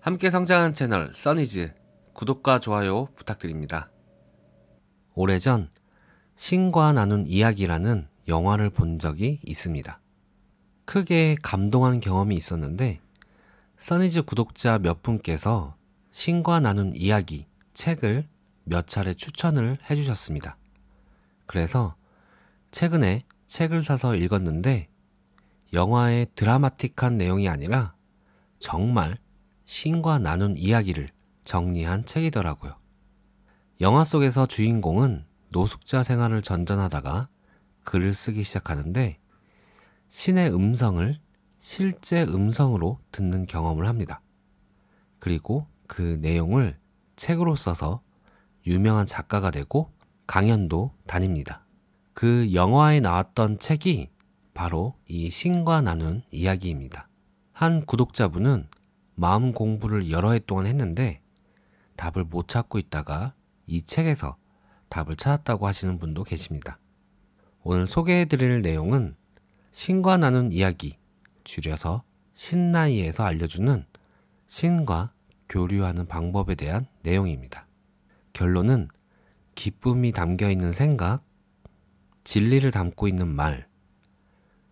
함께 성장하는 채널 써니즈 구독과 좋아요 부탁드립니다. 오래전 신과 나눈 이야기라는 영화를 본 적이 있습니다. 크게 감동한 경험이 있었는데 써니즈 구독자 몇 분께서 신과 나눈 이야기 책을 몇 차례 추천을 해주셨습니다. 그래서 최근에 책을 사서 읽었는데 영화의 드라마틱한 내용이 아니라 정말 신과 나눈 이야기를 정리한 책이더라고요. 영화 속에서 주인공은 노숙자 생활을 전전하다가 글을 쓰기 시작하는데 신의 음성을 실제 음성으로 듣는 경험을 합니다. 그리고 그 내용을 책으로 써서 유명한 작가가 되고 강연도 다닙니다. 그 영화에 나왔던 책이 바로 이 신과 나눈 이야기입니다. 한 구독자분은 마음 공부를 여러 해 동안 했는데 답을 못 찾고 있다가 이 책에서 답을 찾았다고 하시는 분도 계십니다. 오늘 소개해드릴 내용은 신과 나눈 이야기, 줄여서 신나이에서 알려주는 신과 교류하는 방법에 대한 내용입니다. 결론은 기쁨이 담겨있는 생각, 진리를 담고 있는 말,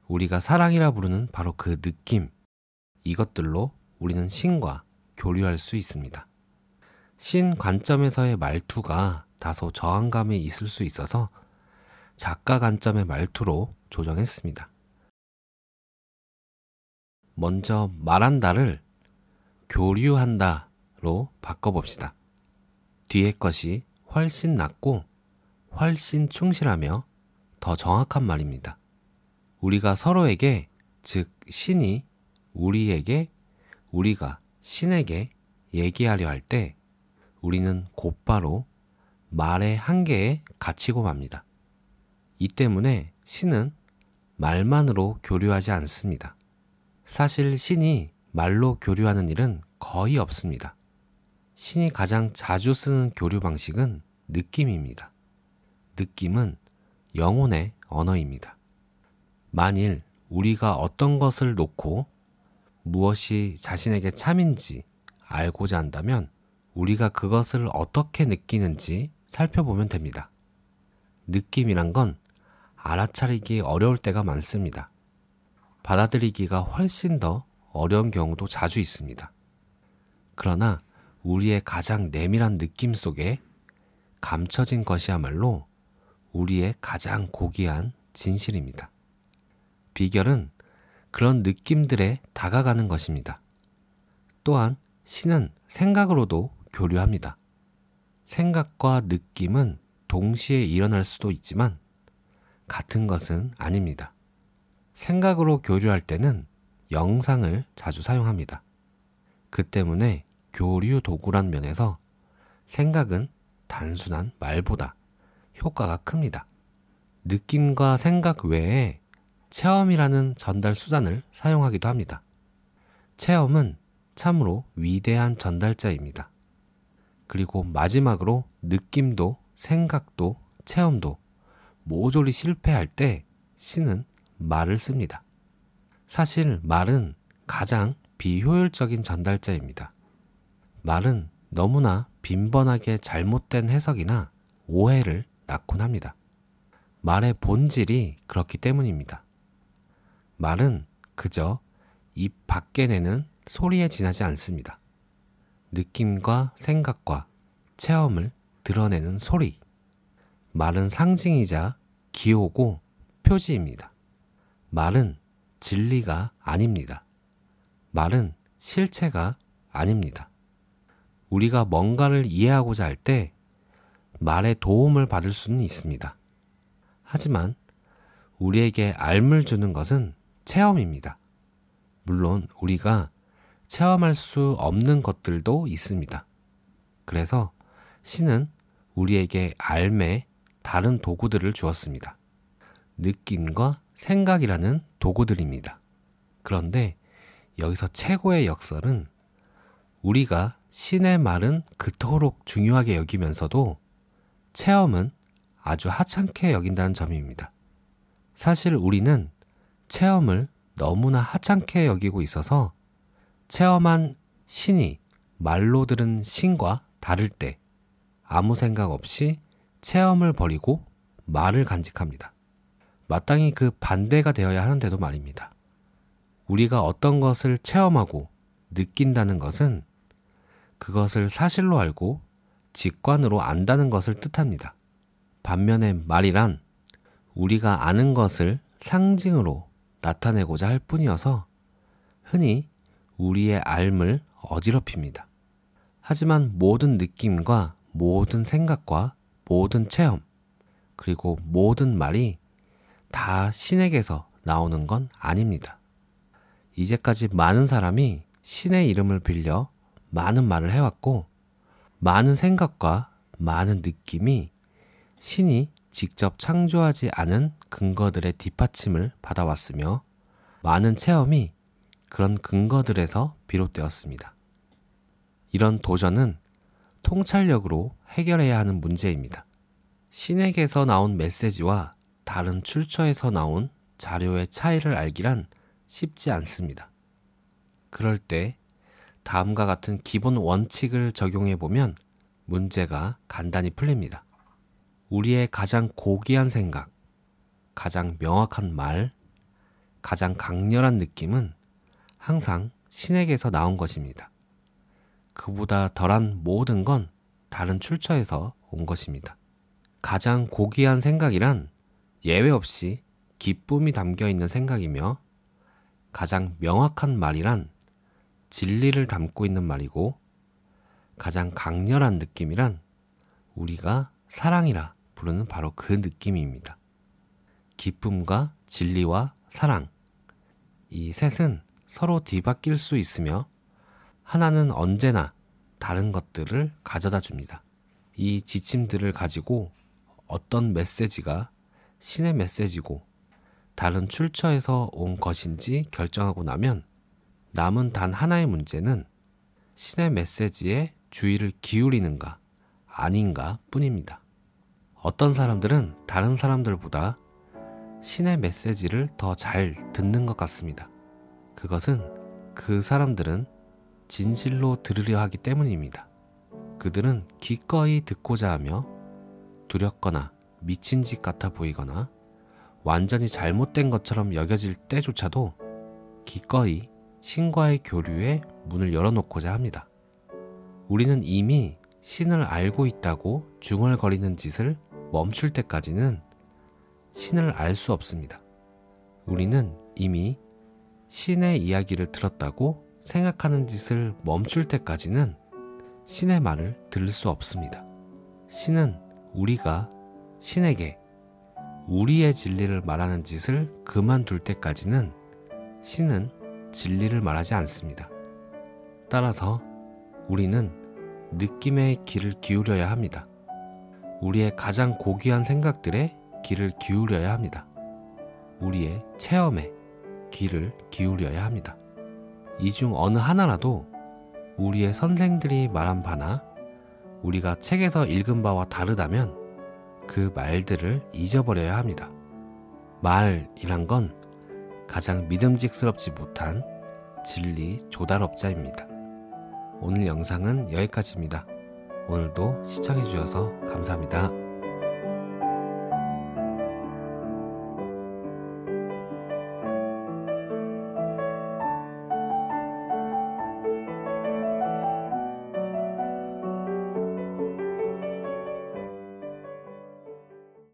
우리가 사랑이라 부르는 바로 그 느낌, 이것들로 우리는 신과 교류할 수 있습니다. 신 관점에서의 말투가 다소 저항감이 있을 수 있어서 작가 관점의 말투로 조정했습니다. 먼저 말한다를 교류한다로 바꿔봅시다. 뒤에 것이 훨씬 낫고 훨씬 충실하며 더 정확한 말입니다. 우리가 서로에게, 즉 신이 우리에게, 우리가 신에게 얘기하려 할 때 우리는 곧바로 말의 한계에 갇히고 맙니다. 이 때문에 신은 말만으로 교류하지 않습니다. 사실 신이 말로 교류하는 일은 거의 없습니다. 신이 가장 자주 쓰는 교류 방식은 느낌입니다. 느낌은 영혼의 언어입니다. 만일 우리가 어떤 것을 놓고 무엇이 자신에게 참인지 알고자 한다면 우리가 그것을 어떻게 느끼는지 살펴보면 됩니다. 느낌이란 건 알아차리기 어려울 때가 많습니다. 받아들이기가 훨씬 더 어려운 경우도 자주 있습니다. 그러나 우리의 가장 내밀한 느낌 속에 감춰진 것이야말로 우리의 가장 고귀한 진실입니다. 비결은 그런 느낌들에 다가가는 것입니다. 또한 신은 생각으로도 교류합니다. 생각과 느낌은 동시에 일어날 수도 있지만 같은 것은 아닙니다. 생각으로 교류할 때는 영상을 자주 사용합니다. 그 때문에 교류 도구란 면에서 생각은 단순한 말보다 효과가 큽니다. 느낌과 생각 외에 체험이라는 전달 수단을 사용하기도 합니다. 체험은 참으로 위대한 전달자입니다. 그리고 마지막으로 느낌도 생각도 체험도 모조리 실패할 때 신은 말을 씁니다. 사실 말은 가장 비효율적인 전달자입니다. 말은 너무나 빈번하게 잘못된 해석이나 오해를 낳곤 합니다. 말의 본질이 그렇기 때문입니다. 말은 그저 입 밖에 내는 소리에 지나지 않습니다. 느낌과 생각과 체험을 드러내는 소리. 말은 상징이자 기호고 표지입니다. 말은 진리가 아닙니다. 말은 실체가 아닙니다. 우리가 뭔가를 이해하고자 할 때 말의 도움을 받을 수는 있습니다. 하지만 우리에게 알을 주는 것은 체험입니다. 물론 우리가 체험할 수 없는 것들도 있습니다. 그래서 신은 우리에게 알매 다른 도구들을 주었습니다. 느낌과 생각이라는 도구들입니다. 그런데 여기서 최고의 역설은 우리가 신의 말은 그토록 중요하게 여기면서도 체험은 아주 하찮게 여긴다는 점입니다. 사실 우리는 체험을 너무나 하찮게 여기고 있어서 체험한 신이 말로 들은 신과 다를 때 아무 생각 없이 체험을 버리고 말을 간직합니다. 마땅히 그 반대가 되어야 하는데도 말입니다. 우리가 어떤 것을 체험하고 느낀다는 것은 그것을 사실로 알고 직관으로 안다는 것을 뜻합니다. 반면에 말이란 우리가 아는 것을 상징으로 나타내고자 할 뿐이어서 흔히 우리의 알을 어지럽힙니다. 하지만 모든 느낌과 모든 생각과 모든 체험, 그리고 모든 말이 다 신에게서 나오는 건 아닙니다. 이제까지 많은 사람이 신의 이름을 빌려 많은 말을 해왔고, 많은 생각과 많은 느낌이 신이 직접 창조하지 않은 근거들의 뒷받침을 받아왔으며, 많은 체험이 그런 근거들에서 비롯되었습니다. 이런 도전은 통찰력으로 해결해야 하는 문제입니다. 신에게서 나온 메시지와 다른 출처에서 나온 자료의 차이를 알기란 쉽지 않습니다. 그럴 때 다음과 같은 기본 원칙을 적용해 보면 문제가 간단히 풀립니다. 우리의 가장 고귀한 생각, 가장 명확한 말, 가장 강렬한 느낌은 항상 신에게서 나온 것입니다. 그보다 덜한 모든 건 다른 출처에서 온 것입니다. 가장 고귀한 생각이란 예외 없이 기쁨이 담겨 있는 생각이며, 가장 명확한 말이란 진리를 담고 있는 말이고, 가장 강렬한 느낌이란 우리가 사랑이라 부르는 바로 그 느낌입니다. 기쁨과 진리와 사랑, 이 셋은 서로 뒤바뀔 수 있으며 하나는 언제나 다른 것들을 가져다 줍니다. 이 지침들을 가지고 어떤 메시지가 신의 메시지고 다른 출처에서 온 것인지 결정하고 나면 남은 단 하나의 문제는 신의 메시지에 주의를 기울이는가 아닌가 뿐입니다. 어떤 사람들은 다른 사람들보다 신의 메시지를 더 잘 듣는 것 같습니다. 그것은 그 사람들은 진실로 들으려 하기 때문입니다. 그들은 기꺼이 듣고자 하며 두렵거나 미친 짓 같아 보이거나 완전히 잘못된 것처럼 여겨질 때조차도 기꺼이 신과의 교류에 문을 열어놓고자 합니다. 우리는 이미 신을 알고 있다고 중얼거리는 짓을 멈출 때까지는 신을 알 수 없습니다. 우리는 이미 신의 이야기를 들었다고 생각하는 짓을 멈출 때까지는 신의 말을 들을 수 없습니다. 신은 우리가 신에게 우리의 진리를 말하는 짓을 그만둘 때까지는 신은 진리를 말하지 않습니다. 따라서 우리는 느낌의 귀를 기울여야 합니다. 우리의 가장 고귀한 생각들에 귀를 기울여야 합니다. 우리의 체험에 귀를 기울여야 합니다. 이 중 어느 하나라도 우리의 선생들이 말한 바나 우리가 책에서 읽은 바와 다르다면 그 말들을 잊어버려야 합니다. 말이란 건 가장 믿음직스럽지 못한 진리 조달업자입니다. 오늘 영상은 여기까지입니다. 오늘도 시청해주셔서 감사합니다.